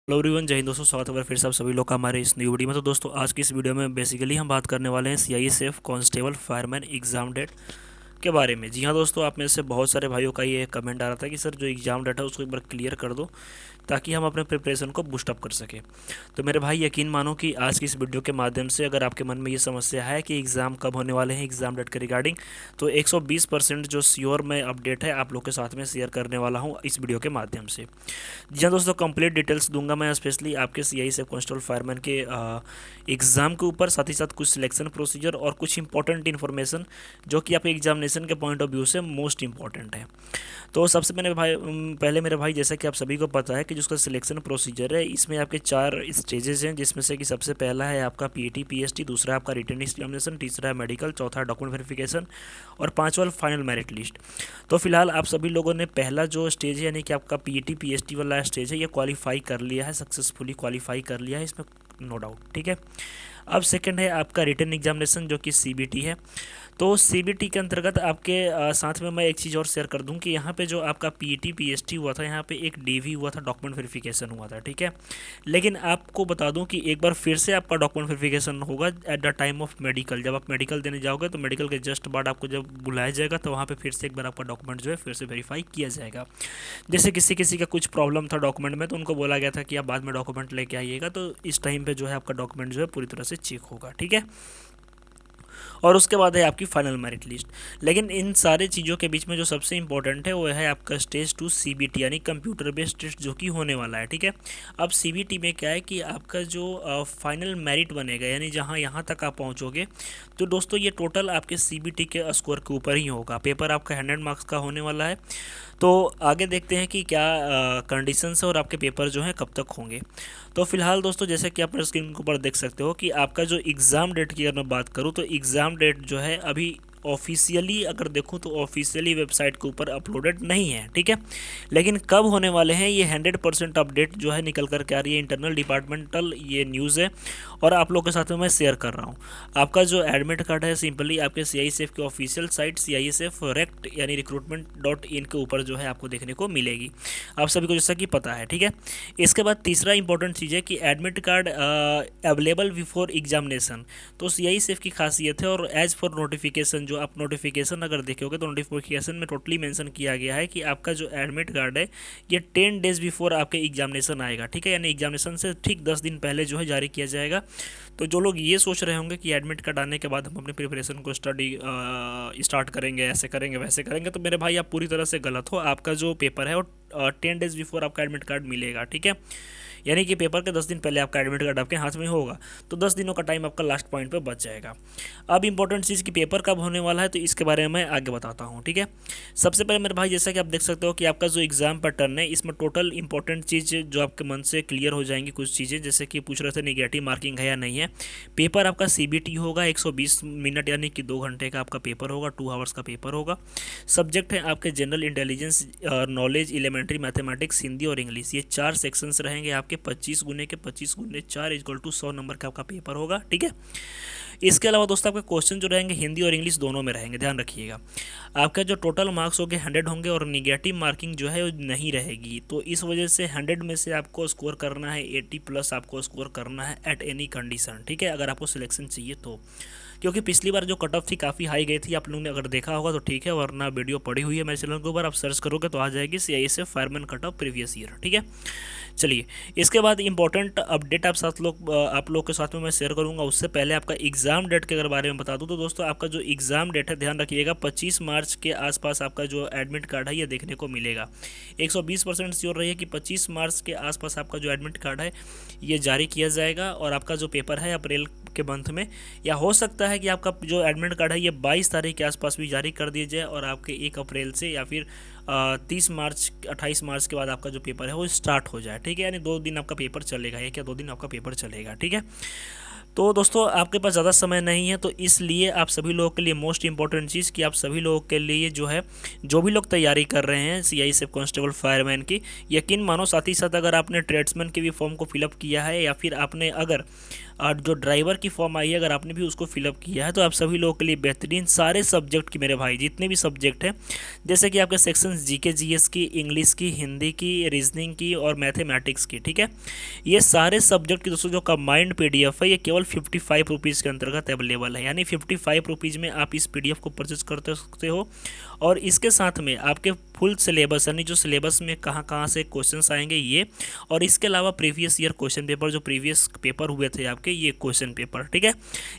Hello everyone, जय हिंद दोस्तों। स्वागत है फिर से आप सभी लोग का हमारे इस न्यू वीडियो में। तो दोस्तों आज की इस वीडियो में बेसिकली हम बात करने वाले हैं CISF constable fireman exam date के बारे में। जी हाँ दोस्तों, आप में से बहुत सारे भाइयों का ये कमेंट आ रहा था कि सर जो एग्ज़ाम डेट है उसको एक बार क्लियर कर दो ताकि हम अपने प्रिपरेशन को बूस्टअप कर सकें। तो मेरे भाई यकीन मानो कि आज की इस वीडियो के माध्यम से अगर आपके मन में ये समस्या है कि एग्ज़ाम कब होने वाले हैं एग्ज़ाम डेट के रिगार्डिंग, तो 120% जो श्योर मैं अपडेट है आप लोग के साथ में शेयर करने वाला हूँ इस वीडियो के माध्यम से। जी हाँ दोस्तों, कंप्लीट डिटेल्स दूंगा मैं स्पेशली आपके सीआई से कांस्टेबल फायरमैन के एग्ज़ाम के ऊपर, साथ ही साथ कुछ सिलेक्शन प्रोसीजर और कुछ इंपॉर्टेंट इन्फॉर्मेशन जो कि आपके एग्जामिनेशन के पॉइंट ऑफ व्यू से मोस्ट इंपॉर्टेंट है। तो सबसे पहले मेरे भाई, जैसा कि आप सभी को पता है कि जो उसका सिलेक्शन प्रोसीजर है इसमें आपके 4 स्टेजेस हैं, जिसमें से कि सबसे पहला है आपका पीटी पीएसटी, दूसरा है आपका रिटन एग्जामिनेशन, तीसरा है मेडिकल, चौथा है डॉक्यूमेंट वेरिफिकेशन और पांचवा फाइनल मेरिट लिस्ट। तो फिलहाल आप सभी लोगों ने पहला जो स्टेज है यानी कि आपका पीटी पीएसटी वाला स्टेज है ये क्वालिफाई कर लिया है, सक्सेसफुली क्वालिफाई कर लिया है, इसमें नो डाउट। ठीक है, अब सेकंड है आपका रिटन एग्जामिनेशन जो कि सीबीटी है। तो सीबीटी के अंतर्गत आपके साथ में मैं एक चीज़ और शेयर कर दूं कि यहाँ पे जो आपका पीटी पीएसटी हुआ था, यहाँ पे एक डीवी हुआ था, डॉक्यूमेंट वेरिफिकेशन हुआ था। ठीक है, लेकिन आपको बता दूं कि एक बार फिर से आपका डॉक्यूमेंट वेरिफिकेशन होगा at the time of medical. जब आप मेडिकल देने जाओगे तो मेडिकल के जस्ट बाद आपको जब बुलाया जाएगा तो वहाँ पर फिर से एक बार आपका डॉक्यूमेंट जो है फिर से वेरीफाई किया जाएगा। जैसे किसी किसी का कुछ प्रॉब्लम था डॉक्यूमेंट में तो उनको बोला गया था कि आप बाद में डॉक्यूमेंट लेके आइएगा, तो इस टाइम पे जो है आपका डॉक्यूमेंट जो है पूरी तरह से चेक होगा। ठीक है, और उसके बाद है आपकी फाइनल मेरिट लिस्ट। लेकिन इन सारे चीज़ों के बीच में जो सबसे इंपॉर्टेंट है वो है आपका स्टेज 2 सीबीटी यानी कंप्यूटर बेस्ड टेस्ट जो कि होने वाला है। ठीक है, अब सीबीटी में क्या है कि आपका जो फाइनल मेरिट बनेगा यानी जहाँ यहाँ तक आप पहुँचोगे, तो दोस्तों ये टोटल आपके सीबीटी के स्कोर के ऊपर ही होगा। पेपर आपका 100 मार्क्स का होने वाला है। तो आगे देखते हैं कि क्या कंडीशंस है और आपके पेपर जो हैं कब तक होंगे। तो फिलहाल दोस्तों, जैसे कि आप स्क्रीन के ऊपर देख सकते हो कि आपका जो एग्ज़ाम डेट की अगर मैं बात करूं तो एग्ज़ाम डेट जो है अभी ऑफिशियली अगर देखूं तो ऑफिशियली वेबसाइट के ऊपर अपलोडेड नहीं है। ठीक है, लेकिन कब होने वाले हैं ये 100% अपडेट जो है निकल कर के आ रही है, इंटरनल डिपार्टमेंटल ये न्यूज़ है और आप लोगों के साथ में मैं शेयर कर रहा हूँ। आपका जो एडमिट कार्ड है सिंपली आपके सीआईएसएफ के ऑफिशियल साइट सीआईएसएफ रेक्ट यानी recruitment.in के ऊपर जो है आपको देखने को मिलेगी, आप सभी को जैसा कि पता है। ठीक है, इसके बाद तीसरा इंपॉर्टेंट चीज़ है कि admit card available before examination. तो सीआईएसएफ की खासियत है और एज फॉर नोटिफिकेशन, जो आप नोटिफिकेशन अगर देखोगे तो नोटिफिकेशन में टोटली मेंशन किया गया है कि आपका जो एडमिट कार्ड है ये 10 डेज बिफोर आपके एग्जामिनेशन आएगा। ठीक है, यानी एग्जामिनेशन से ठीक 10 दिन पहले जो है जारी किया जाएगा। तो जो लोग ये सोच रहे होंगे कि एडमिट कार्ड आने के बाद हम अपनी प्रिपरेशन को स्टार्ट करेंगे, ऐसे करेंगे वैसे करेंगे, तो मेरे भाई आप पूरी तरह से गलत हो। आपका जो पेपर है वो 10 डेज बिफोर आपका एडमिट कार्ड मिलेगा। ठीक है, यानी कि पेपर के 10 दिन पहले आपका एडमिट कार्ड आपके हाथ में होगा, तो 10 दिनों का टाइम आपका लास्ट पॉइंट पे बच जाएगा। अब इंपॉर्टेंट चीज़ कि पेपर कब होने वाला है तो इसके बारे में मैं आगे बताता हूँ। ठीक है, सबसे पहले मेरे भाई जैसा कि आप देख सकते हो कि आपका जो एग्जाम पैटर्न है इसमें टोटल इंपॉर्टेंट चीज़ जो आपके मन से क्लियर हो जाएंगी कुछ चीज़ें, जैसे कि पूछ रहे थे नेगेटिव मार्किंग है या नहीं है। पेपर आपका सीबीटी होगा, 120 मिनट यानी कि 2 घंटे का आपका पेपर होगा, 2 आवर्स का पेपर होगा। सब्जेक्ट है आपके general intelligence, knowledge, elementary mathematics, Hindi और इंग्लिश। ये 4 सेक्शंस रहेंगे आपके। 25 गुने के 25 गुने 4 इक्वल टू 100 नंबर का आपका पेपर होगा। ठीक है, इसके अलावा दोस्तों आपके क्वेश्चन जो रहेंगे हिंदी और इंग्लिश दोनों में रहेंगे, ध्यान रखिएगा। आपका जो टोटल मार्क्स होंगे 100 होंगे और निगेटिव मार्किंग जो है वो नहीं रहेगी। तो इस वजह से 100 में से आपको स्कोर करना है 80 प्लस आपको स्कोर करना है एट एनी कंडीशन। ठीक है, अगर आपको सिलेक्शन चाहिए तो, क्योंकि पिछली बार जो कट ऑफ थी काफ़ी हाई गई थी, आप लोगों ने अगर देखा होगा तो ठीक है, वरना वीडियो पड़ी हुई है मेरे चैनल के ऊपर, आप सर्च करोगे तो आ जाएगी CISF fireman cut off previous year. ठीक है, चलिए इसके बाद इंपॉर्टेंट अपडेट आप लोग के साथ में मैं शेयर करूंगा। उससे पहले आपका एग्ज़ाम डेट के अगर बारे में बता दूं तो दोस्तों आपका जो एग्ज़ाम डेट है ध्यान रखिएगा 25 मार्च के आसपास आपका जो एडमिट कार्ड है ये देखने को मिलेगा। 120% श्योर रहिए कि 25 मार्च के आसपास आपका जो एडमिट कार्ड है ये जारी किया जाएगा और आपका जो पेपर है अप्रैल के मंथ में, या हो सकता है कि आपका जो एडमिट कार्ड है ये 22 तारीख के आसपास भी जारी कर दिया जाए और आपके 1 अप्रैल से या फिर 30 मार्च 28 मार्च के बाद आपका जो पेपर है वो स्टार्ट हो जाए। ठीक है, यानी 2 दिन आपका पेपर चलेगा, 1 या 2 दिन आपका पेपर चलेगा। ठीक है, तो दोस्तों आपके पास ज़्यादा समय नहीं है, तो इसलिए आप सभी लोगों के लिए मोस्ट इंपॉर्टेंट चीज़ कि आप सभी लोगों के लिए जो है, जो भी लोग तैयारी कर रहे हैं सीआईएसएफ कांस्टेबल फायरमैन की, यकीन मानो साथ ही साथ अगर आपने ट्रेड्समैन के भी फॉर्म को फिलअप किया है या फिर आपने अगर जो ड्राइवर की फॉर्म आई है अगर आपने भी उसको फिलअप किया है, तो आप सभी लोगों के लिए बेहतरीन सारे सब्जेक्ट की मेरे भाई जितने भी सब्जेक्ट हैं, जैसे कि आपके सेक्शंस जीके जीएस की, इंग्लिश की, हिंदी की, रीजनिंग की और मैथमेटिक्स की, ठीक है, ये सारे सब्जेक्ट की दोस्तों जो कंबाइंड पीडीएफ है ये केवल 55 रुपीज़ के अंतर्गत अवेलेबल है। यानी 55 रुपीज़ में आप इस पीडीएफ को परचेज कर सकते हो और इसके साथ में आपके फुल सिलेबस यानी जो सिलेबस में कहाँ कहाँ से क्वेश्चंस आएंगे ये, और इसके अलावा प्रीवियस ईयर क्वेश्चन पेपर, जो प्रीवियस पेपर हुए थे आपके ये क्वेश्चन पेपर, ठीक है,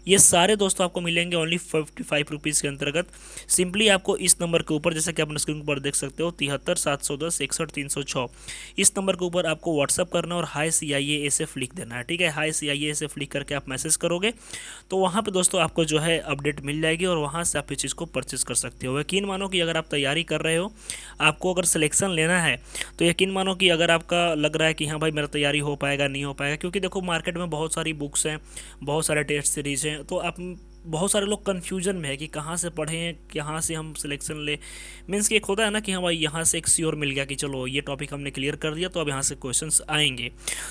ये सारे दोस्तों आपको मिलेंगे ओनली 55 रुपीज़ के अंतर्गत। सिंपली आपको इस नंबर के ऊपर, जैसे कि आप स्क्रीन पर देख सकते हो 73 710 61 306, इस नंबर के ऊपर आपको व्हाट्सअप करना और हाई CIASF लिख देना है, ठीक है। हाई CIASF लिख करके आप मैसेज करोगे तो वहाँ पे दोस्तों आपको जो है अपडेट मिल जाएगी और वहाँ से आप इस चीज़ को परचेज कर सकते हो। यकीन मानो कि अगर आप तैयारी कर रहे हो, आपको अगर सिलेक्शन लेना है, तो यकीन मानो कि अगर आपका लग रहा है कि हाँ भाई मेरा तैयारी हो पाएगा नहीं हो पाएगा, क्योंकि देखो मार्केट में बहुत सारी बुक्स हैं, बहुत सारे टेस्ट सीरीज हैं, तो आप बहुत सारे लोग कन्फ्यूजन में है कि कहाँ से पढ़ें, कहाँ से हम सिलेक्शन ले। मीन्स कि एक होता है ना कि हाँ भाई यहाँ से एक श्योर मिल गया कि चलो ये टॉपिक हमने क्लियर कर दिया तो अब यहाँ से क्वेश्चंस आएंगे।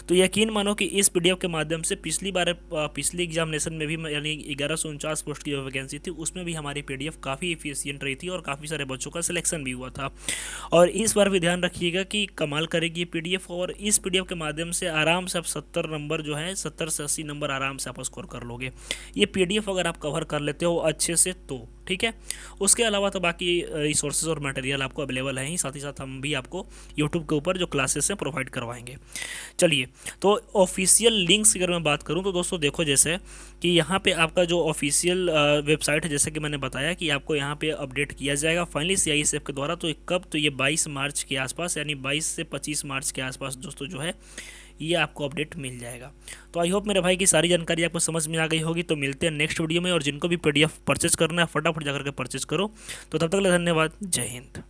तो यकीन मानो कि इस पीडीएफ के माध्यम से पिछली एग्जामिनेशन में भी यानी 1149 पोस्ट की जो वैकेंसी थी उसमें भी हमारी पीडीएफ काफ़ी एफिशिएंट रही थी और काफ़ी सारे बच्चों का सिलेक्शन भी हुआ था। और इस बार भी ध्यान रखिएगा कि कमाल करेगी ये पीडीएफ, और इस पीडीएफ के माध्यम से आराम से आप 70 नंबर जो है 70 से 80 नंबर आराम से आप स्कोर कर लोगे ये पीडीएफ अगर आप कवर कर लेते हो अच्छे से तो, ठीक है। उसके अलावा तो बाकी रिसोर्सेज और मटेरियल आपको अवेलेबल है ही, साथ ही साथ हम भी आपको यूट्यूब के ऊपर जो क्लासेस हैं प्रोवाइड करवाएंगे। चलिए, तो ऑफिशियल लिंक्स की अगर मैं बात करूं तो दोस्तों देखो, जैसे कि यहाँ पे आपका जो ऑफिशियल वेबसाइट है, जैसे कि मैंने बताया कि आपको यहाँ पे अपडेट किया जाएगा फाइनली CISF के द्वारा। तो कब, तो ये 22 मार्च के आसपास, यानी 22 से 25 मार्च के आसपास दोस्तों जो है ये आपको अपडेट मिल जाएगा। तो आई होप मेरे भाई की सारी जानकारी आपको समझ में आ गई होगी। तो मिलते हैं नेक्स्ट वीडियो में, और जिनको भी PDF परचेज करना है फटाफट जाकर के परचेज करो। तो तब तक के लिए धन्यवाद, जय हिंद।